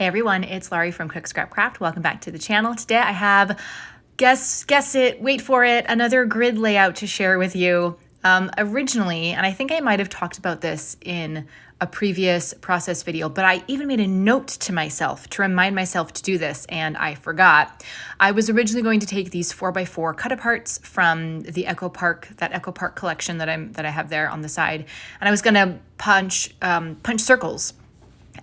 everyone, it's Laurie from Cook Scrap Craft. Welcome back to the channel. Today I have, guess it, wait for it, another grid layout to share with you. Originally, and I think I might have talked about this in a previous process video, but I even made a note to myself to remind myself to do this, and I forgot. I was originally going to take these 4x4 cut aparts from the Echo Park collection that I have there on the side, and I was gonna punch circles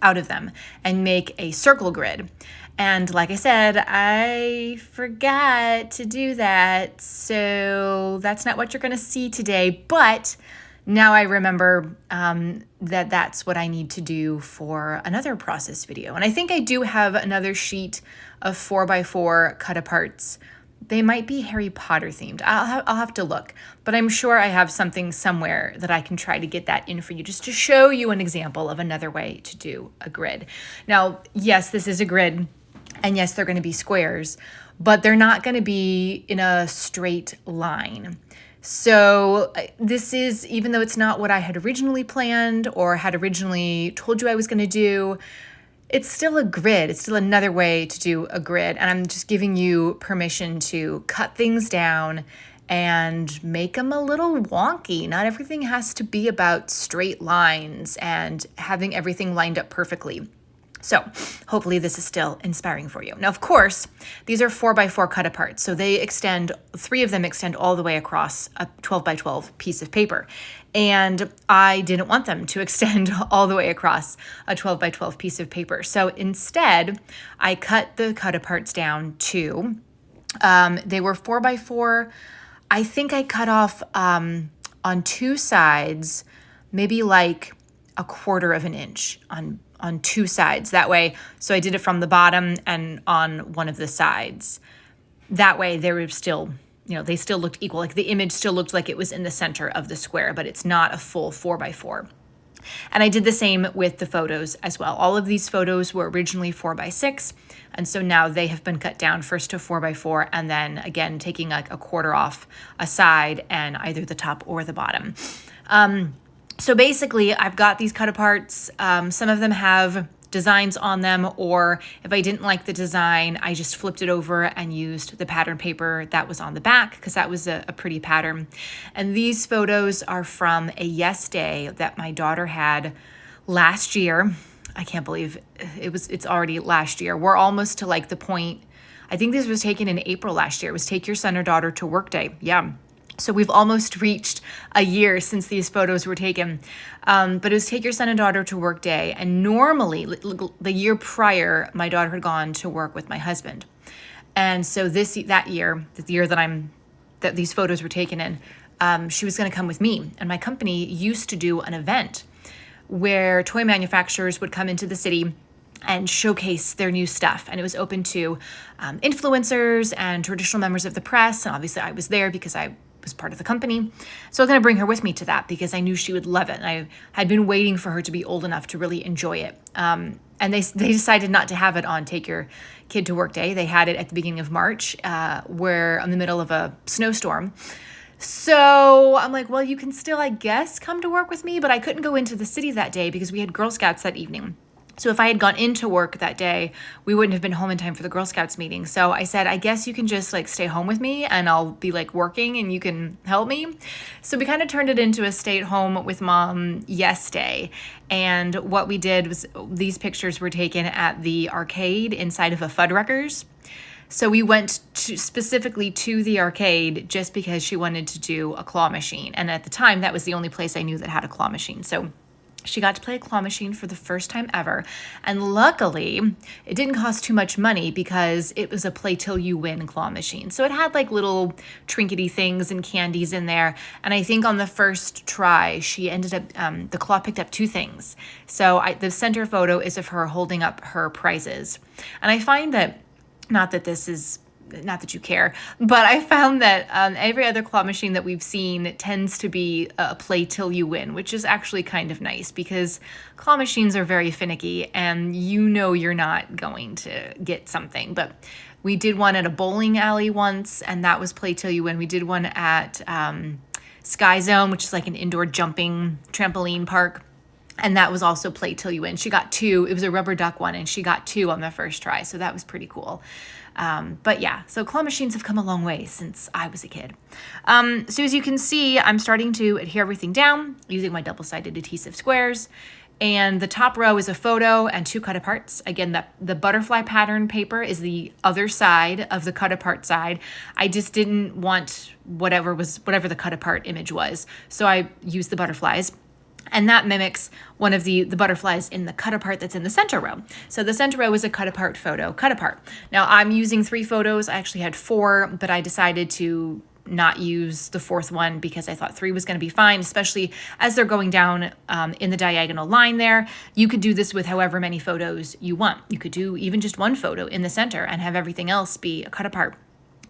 out of them and make a circle grid. And like I said, I forgot to do that. So that's not what you're going to see today. But now I remember that that's what I need to do for another process video. And I think I do have another sheet of 4x4 cut aparts. They might be Harry Potter themed. I'll have to look, but I'm sure I have something somewhere that I can try to get that in for you, just to show you an example of another way to do a grid. Now, yes, this is a grid, and yes, they're going to be squares, but they're not going to be in a straight line. So this is, even though it's not what I had originally planned or had originally told you I was going to do, it's still a grid. It's still another way to do a grid. And I'm just giving you permission to cut things down and make them a little wonky. Not everything has to be about straight lines and having everything lined up perfectly. So hopefully this is still inspiring for you. Now, of course, these are 4x4 cut aparts. So they extend, 3 of them extend all the way across a 12x12 piece of paper. And I didn't want them to extend all the way across a 12x12 piece of paper. So instead, I cut the cut aparts down to, they were 4x4. I think I cut off on 2 sides, maybe like 1/4 of an inch on 2 sides that way. So I did it from the bottom and on one of the sides. That way they were still, they still looked equal. Like the image still looked like it was in the center of the square, but it's not a full 4x4. And I did the same with the photos as well. All of these photos were originally 4x6. And so now they have been cut down first to 4x4 and then again, taking like 1/4 off a side and either the top or the bottom. So basically, I've got these cut aparts. Some of them have designs on them, or if I didn't like the design, I just flipped it over and used the pattern paper that was on the back because that was a pretty pattern. And these photos are from a Yes Day that my daughter had last year. I can't believe it's already last year. We're almost to like the point, I think this was taken in April last year. It was Take Your Son or Daughter to Work Day. Yeah. So we've almost reached a year since these photos were taken. But it was Take Your Son and Daughter to Work Day. And normally, the year prior, my daughter had gone to work with my husband. And so the year that these photos were taken in, she was going to come with me. And my company used to do an event where toy manufacturers would come into the city and showcase their new stuff. And it was open to influencers and traditional members of the press. And obviously I was there because I was part of the company. So I was going to bring her with me to that because I knew she would love it. And I had been waiting for her to be old enough to really enjoy it. And they decided not to have it on Take Your Kid to Work Day. They had it at the beginning of March, where in the middle of a snowstorm. So I'm like, well, you can still, I guess, come to work with me, but I couldn't go into the city that day because we had Girl Scouts that evening. So if I had gone into work that day, we wouldn't have been home in time for the Girl Scouts meeting. So I said, I guess you can just like stay home with me and I'll be like working and you can help me. So we kind of turned it into a stay at home with mom Yes Day. And what we did was these pictures were taken at the arcade inside of a Fuddruckers. So we went specifically to the arcade just because she wanted to do a claw machine. And at the time, that was the only place I knew that had a claw machine. So she got to play a claw machine for the first time ever. And luckily, it didn't cost too much money because it was a play till you win claw machine. So it had like little trinkety things and candies in there. And I think on the first try, she ended up, the claw picked up 2 things. So the center photo is of her holding up her prizes. And I find that, not that you care, but I found that every other claw machine that we've seen tends to be a play till you win, which is actually kind of nice because claw machines are very finicky and you're not going to get something. But we did one at a bowling alley once, and that was play till you win. We did one at Sky Zone, which is like an indoor jumping trampoline park. And that was also Play Till You Win. She got 2. It was a rubber duck one, and she got 2 on the first try. So that was pretty cool. But yeah, so claw machines have come a long way since I was a kid. So as you can see, I'm starting to adhere everything down using my double-sided adhesive squares. And the top row is a photo and 2 cut aparts. Again, the butterfly pattern paper is the other side of the cut apart side. I just didn't want whatever the cut apart image was. So I used the butterflies. And that mimics one of the butterflies in the cut apart that's in the center row. So the center row is a cut apart photo, cut apart. Now I'm using 3 photos. I actually had 4, but I decided to not use the 4th one because I thought 3 was going to be fine, especially as they're going down in the diagonal line there. You could do this with however many photos you want. You could do even just 1 photo in the center and have everything else be a cut apart.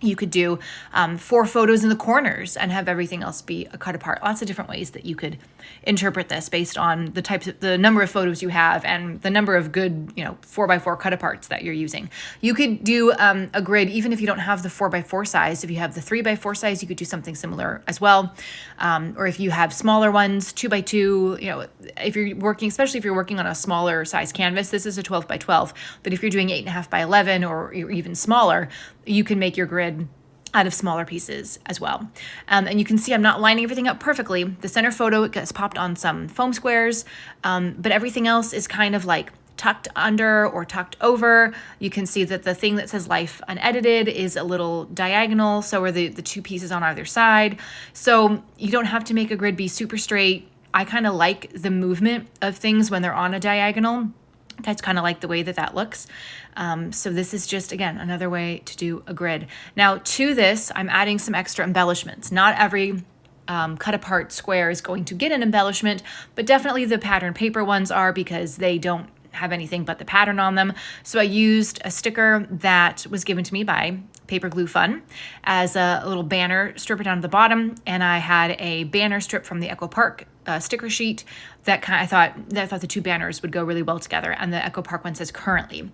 You could do 4 photos in the corners and have everything else be a cut apart. Lots of different ways that you could interpret this based on the number of photos you have and the number of good, 4x4 cut aparts that you're using. You could do a grid even if you don't have the 4x4 size. If you have the 3x4 size, you could do something similar as well. Or if you have smaller ones, 2x2, if you're working, especially if you're working on a smaller size canvas, this is a 12x12. But if you're doing 8.5x11 or even smaller, you can make your grid out of smaller pieces as well. And you can see I'm not lining everything up perfectly. The center photo gets popped on some foam squares, but everything else is kind of like tucked under or tucked over. You can see that the thing that says life unedited is a little diagonal. So are the 2 pieces on either side. So you don't have to make a grid be super straight. I kind of like the movement of things when they're on a diagonal. That's kind of like the way that looks. So this is just, again, another way to do a grid. Now to this, I'm adding some extra embellishments. Not every cut apart square is going to get an embellishment, but definitely the pattern paper ones are because they don't have anything but the pattern on them. So I used a sticker that was given to me by Paper Glue Fun as a little banner strip down at the bottom, and I had a banner strip from the Echo Park sticker sheet that I thought the 2 banners would go really well together, and the Echo Park one says currently.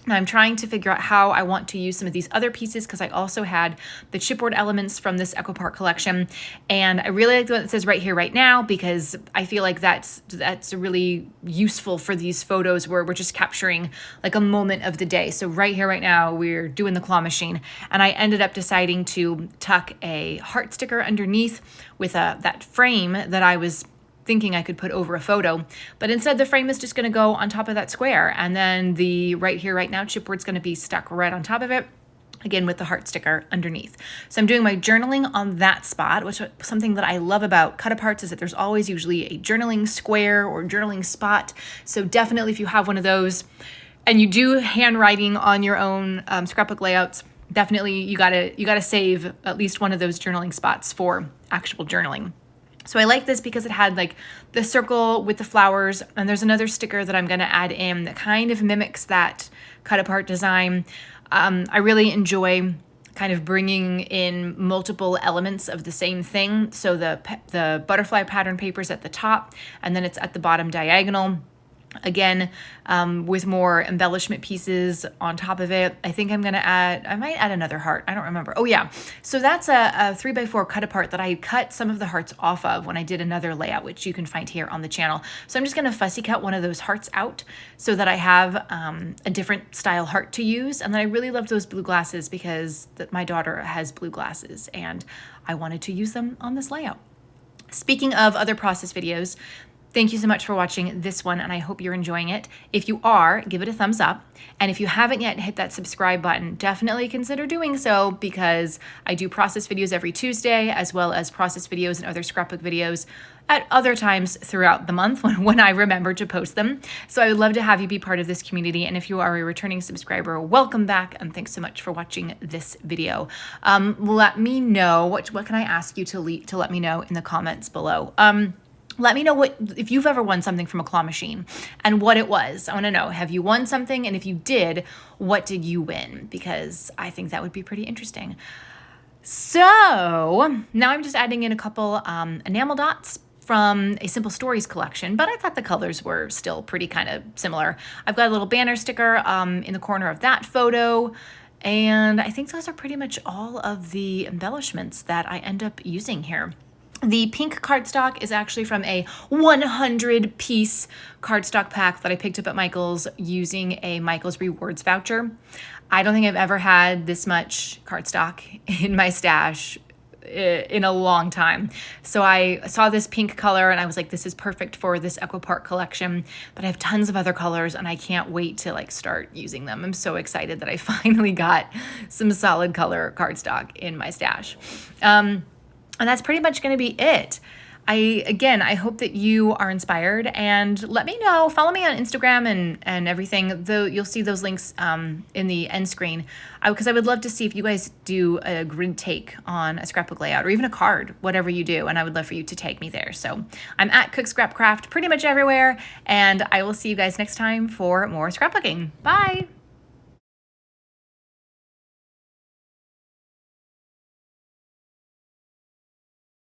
Now I'm trying to figure out how I want to use some of these other pieces because I also had the chipboard elements from this Echo Park collection, and I really like the one that says right here, right now, because I feel like that's really useful for these photos where we're just capturing like a moment of the day. So right here, right now, we're doing the claw machine, and I ended up deciding to tuck a heart sticker underneath with that frame that I was thinking I could put over a photo, but instead the frame is just going to go on top of that square, and then the right here, right now chipboard's going to be stuck right on top of it, again with the heart sticker underneath. So I'm doing my journaling on that spot, which something that I love about cut aparts is that there's always usually a journaling square or journaling spot. So definitely if you have one of those and you do handwriting on your own scrapbook layouts, definitely you gotta save at least one of those journaling spots for actual journaling. So I like this because it had like the circle with the flowers, and there's another sticker that I'm going to add in that kind of mimics that cut apart design. I really enjoy kind of bringing in multiple elements of the same thing. So the butterfly pattern paper's at the top, and then it's at the bottom diagonal. Again, with more embellishment pieces on top of it. I think I might add another heart. I don't remember. Oh yeah. So that's a 3x4 cut apart that I cut some of the hearts off of when I did another layout, which you can find here on the channel. So I'm just going to fussy cut one of those hearts out so that I have a different style heart to use. And then I really loved those blue glasses because my daughter has blue glasses and I wanted to use them on this layout. Speaking of other process videos, thank you so much for watching this one, and I hope you're enjoying it. If you are, give it a thumbs up. And if you haven't yet hit that subscribe button, definitely consider doing so because I do process videos every Tuesday, as well as process videos and other scrapbook videos at other times throughout the month when I remember to post them. So I would love to have you be part of this community. And if you are a returning subscriber, welcome back, and thanks so much for watching this video. Let me know, what can I ask you to let me know in the comments below. Let me know if you've ever won something from a claw machine and what it was. I want to know, have you won something? And if you did, what did you win? Because I think that would be pretty interesting. So now I'm just adding in a couple enamel dots from a Simple Stories collection, but I thought the colors were still pretty kind of similar. I've got a little banner sticker in the corner of that photo. And I think those are pretty much all of the embellishments that I end up using here. The pink cardstock is actually from a 100-piece cardstock pack that I picked up at Michael's using a Michael's Rewards voucher. I don't think I've ever had this much cardstock in my stash in a long time. So I saw this pink color and I was like, this is perfect for this Echo Park collection, but I have tons of other colors and I can't wait to like start using them. I'm so excited that I finally got some solid color cardstock in my stash. And that's pretty much going to be it. I hope that you are inspired, and let me know. Follow me on Instagram and everything. Though you'll see those links in the end screen, because I would love to see if you guys do a grid take on a scrapbook layout or even a card, whatever you do, and I would love for you to tag me there. So I'm at Cook Scrap Craft pretty much everywhere, and I will see you guys next time for more scrapbooking. Bye.